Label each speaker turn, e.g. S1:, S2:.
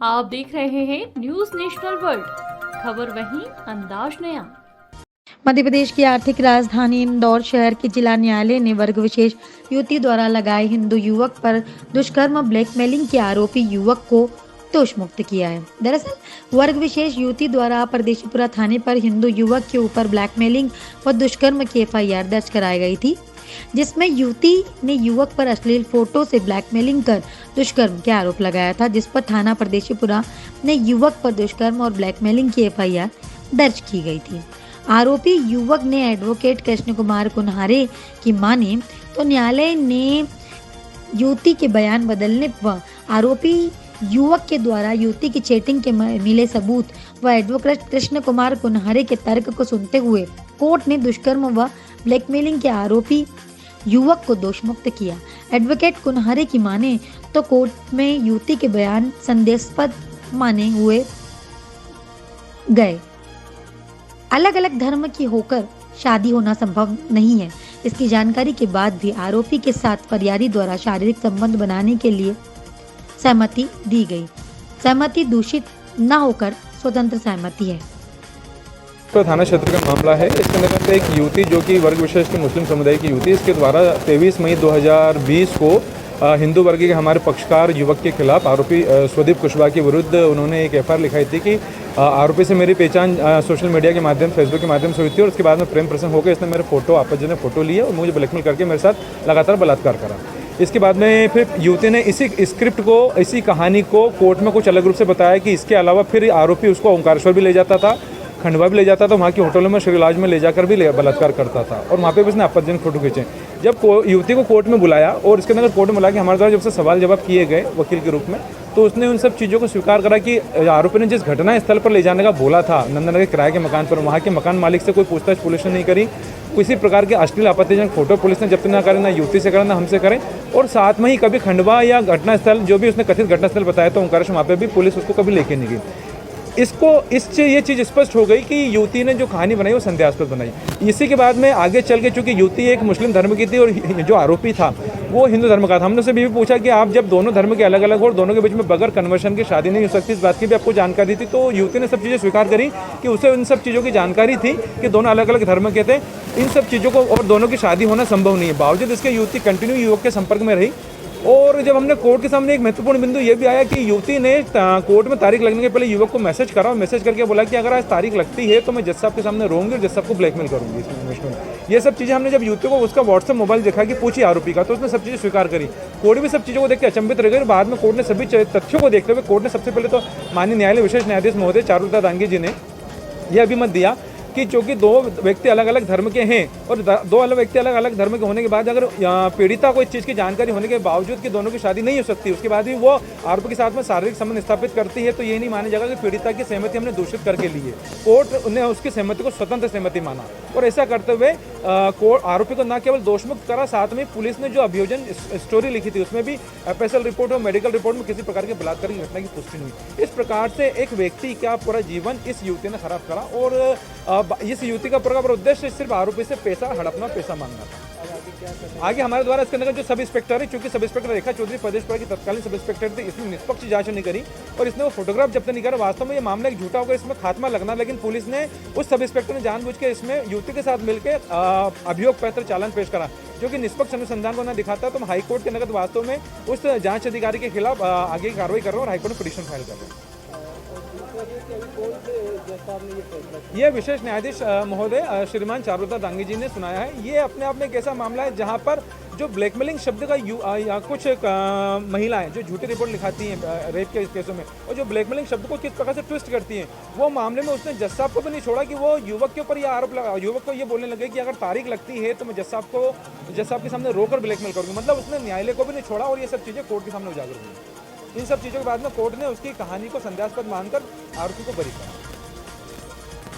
S1: आप देख रहे हैं न्यूज नेशनल वर्ल्ड, खबर वहीं अंदाज नया।
S2: मध्य प्रदेश की आर्थिक राजधानी इंदौर शहर के जिला न्यायालय ने वर्ग विशेष युवती द्वारा लगाए हिंदू युवक पर दुष्कर्म ब्लैकमेलिंग के आरोपी युवक को दोष मुक्त किया है। दरअसल वर्ग विशेष युवती द्वारा परदेशीपुरा थाने पर हिंदू युवक के ऊपर ब्लैकमेलिंग व दुष्कर्म की एफआईआर दर्ज कराई गई थी, जिसमें युवती ने युवक पर अश्लील फोटो से ब्लैकमेलिंग कर दुष्कर्म के आरोप लगाया था, जिस पर थाना परदेशीपुरा ने युवक पर दुष्कर्म और ब्लैकमेलिंग की एफआईआर दर्ज की गई थी। आरोपी युवक ने एडवोकेट कृष्ण कुमार कुन्हारे की माने तो न्यायालय ने युवती के बयान बदलने व आरोपी युवक के द्वारा युवती की चैटिंग के मिले सबूत व एडवोकेट कृष्ण कुमार कुन्हारे के तर्क को सुनते हुए कोर्ट ने दुष्कर्म व ब्लैकमेलिंग के आरोपी युवक को दोषमुक्त किया। एडवोकेट कुन्हारे की माने तो कोर्ट में युवती के बयान संदेहास्पद माने हुए गए। अलग अलग धर्म की होकर शादी होना संभव नहीं है। इसकी जानकारी के बाद भी आरोपी के साथ फरियादी द्वारा शारीरिक संबंध बनाने के लिए सहमति दी गई। सहमति दूषित न होकर स्वतंत्र सहमति है।
S3: तो थाना क्षेत्र का मामला है। इसके अंतर्गत एक युवती जो कि वर्ग विशेष के मुस्लिम समुदाय की युवती, इसके द्वारा 23 मई 2020 को हिंदू वर्ग के हमारे पक्षकार युवक के खिलाफ आरोपी स्वदीप कुशवाहा के विरुद्ध उन्होंने एक एफआईआर लिखाई थी कि आरोपी से मेरी पहचान सोशल मीडिया के माध्यम, फेसबुक के माध्यम से हुई थी और उसके बाद में प्रेम प्रसंग होकर इसने मेरे फोटो आपस में फोटो लिए और मुझे ब्लैकमेल करके मेरे साथ लगातार बलात्कार करा। इसके बाद में फिर युवती ने इसी स्क्रिप्ट को, इसी कहानी को कोर्ट में कुछ अलग रूप से बताया कि इसके अलावा फिर आरोपी उसको ओंकारेश्वर भी ले जाता था, खंडवा भी ले जाता था, वहाँ की होटलों में श्रीलाज में ले जाकर भी बलात्कार करता था और वहाँ पे भी उसने आपत्तिजनक फोटो खींचे। जब युवती को कोर्ट में बुलाया और इसके अंदर कोर्ट में बुला के हमारे द्वारा जब से सवाल जवाब किए गए वकील के रूप में, तो उसने उन सब चीज़ों को स्वीकार करा कि आरोपी ने जिस घटना स्थल पर ले जाने का बोला था नंदनगर किराए के मकान पर, वहाँ के मकान मालिक से कोई पूछताछ पुलिस ने नहीं करी। किसी प्रकार के अश्लील आपत्तिजनक फोटो पुलिस ने जब्त ना करें, ना युवती से करें, ना हमसे करें। और साथ में ही कभी खंडवा या घटनास्थल जो भी उसने कथित घटनास्थल बताया तो ओंकारेश्वर, वहाँ पे भी पुलिस उसको कभी लेके नहीं गई। इससे ये चीज़ स्पष्ट हो गई कि युवती ने जो कहानी बनाई वो संदेहास्पद बनाई। इसी के बाद में आगे चल के चूंकि युवती एक मुस्लिम धर्म की थी और जो आरोपी था वो हिंदू धर्म का था, हमने उससे भी पूछा कि आप जब दोनों धर्म के अलग अलग हो और दोनों के बीच में बगैर कन्वर्शन की शादी नहीं हो सकती, इस बात की भी आपको जानकारी थी। तो युवती ने सब चीज़ें स्वीकार करी कि उसे उन सब चीज़ों की जानकारी थी कि दोनों अलग अलग धर्म के थे, इन सब चीज़ों को और दोनों की शादी होना संभव नहीं है। बावजूद इसके युवती कंटिन्यू युवक के संपर्क में रही। और जब हमने कोर्ट के सामने एक महत्वपूर्ण बिंदु ये भी आया कि युवती ने कोर्ट में तारीख लगने के पहले युवक को मैसेज करा और मैसेज करके बोला कि अगर आज तारीख लगती है तो मैं जज साहब के सामने रोऊंगी और जज साहब को ब्लैकमेल करूंगी। इसमें ये सब चीज़ें हमने जब युवती को उसका व्हाट्सएप मोबाइल देखा कि पूछी आरोपी का, तो उसने सब चीज़ें स्वीकार करी। कोर्ट भी सब चीज़ों को देख के अचंभित रह गई। बाद में कोर्ट ने सभी तथ्यों को देखते हुए कोर्ट ने सबसे पहले तो माननीय न्यायालय विशेष न्यायाधीश महोदय चारुलता दांगी जी ने यह अभिमत दिया कि चूंकि दो व्यक्ति अलग अलग धर्म के हैं और दो अलग व्यक्ति अलग अलग धर्म के होने के बाद अगर पीड़िता को इस चीज़ की जानकारी होने के बावजूद कि दोनों की शादी नहीं हो सकती, उसके बाद भी वो आरोपी के साथ में शारीरिक संबंध स्थापित करती है, तो ये नहीं माना जाएगा कि पीड़िता की सहमति हमने दूषित करके ली है। कोर्ट ने उसकी सहमति को स्वतंत्र सहमति माना और ऐसा करते हुए कोर्ट आरोपी को न केवल दोषमुक्त करा, साथ में पुलिस ने जो अभियोजन स्टोरी लिखी थी उसमें भी एफएसएल रिपोर्ट और मेडिकल रिपोर्ट में किसी प्रकार के बलात्कार की घटना की पुष्टि नहीं हुई। इस प्रकार से एक व्यक्ति का पूरा जीवन इस युवती ने खराब करा और इस युवती का पूरा उद्देश्य सिर्फ आरोपी से पैसा हड़पना, पैसा मांगना था। आगे हमारे द्वारा इसके अंदर जो सब इंस्पेक्टर है, चूंकि सब इंस्पेक्टर रेखा चौधरी प्रदेशपुरा की तत्कालीन सब इंस्पेक्टर थी, इसमें निष्पक्ष जांच नहीं करी और इसने वो फोटोग्राफ जब्त नहीं करा। वास्तव में ये मामला एक झूठा होकर इसमें खात्मा लगना, लेकिन पुलिस ने उस सब इंस्पेक्टर ने जानबूझ के इसमें युवती के साथ मिलकर अभियोग पत्र चालान पेश करा, जो कि निष्पक्ष अनुसंधान को न दिखाता। तो हम हाईकोर्ट के नगद वास्तव में उस जांच अधिकारी के खिलाफ आगे कार्रवाई कर रहे हैं और हाईकोर्ट में पिटीशन फाइल कर रहे हैं। ये विशेष न्यायाधीश महोदय श्रीमान चारुलता दांगी जी ने सुनाया है। ये अपने आप में एक ऐसा मामला है जहां पर जो ब्लैकमेलिंग शब्द का कुछ महिलाएं जो झूठी रिपोर्ट लिखाती हैं रेप के केसों में और जो ब्लैकमेलिंग शब्द को किस प्रकार से ट्विस्ट करती हैं, वो मामले में उसने जज साहब को भी नहीं छोड़ा कि वो युवक के ऊपर यह आरोप लगा, युवक को ये बोलने लगे कि अगर तारीख लगती है तो मैं जज साहब के सामने रोकर ब्लैकमेल करूँगी। मतलब उसने न्यायालय को भी नहीं छोड़ा और ये सब चीज़ें कोर्ट के सामने उजागर हुई। इन सब चीज़ों के बाद में कोर्ट ने उसकी कहानी को संदेहास्पद मानकर आरोपी को बरी किया।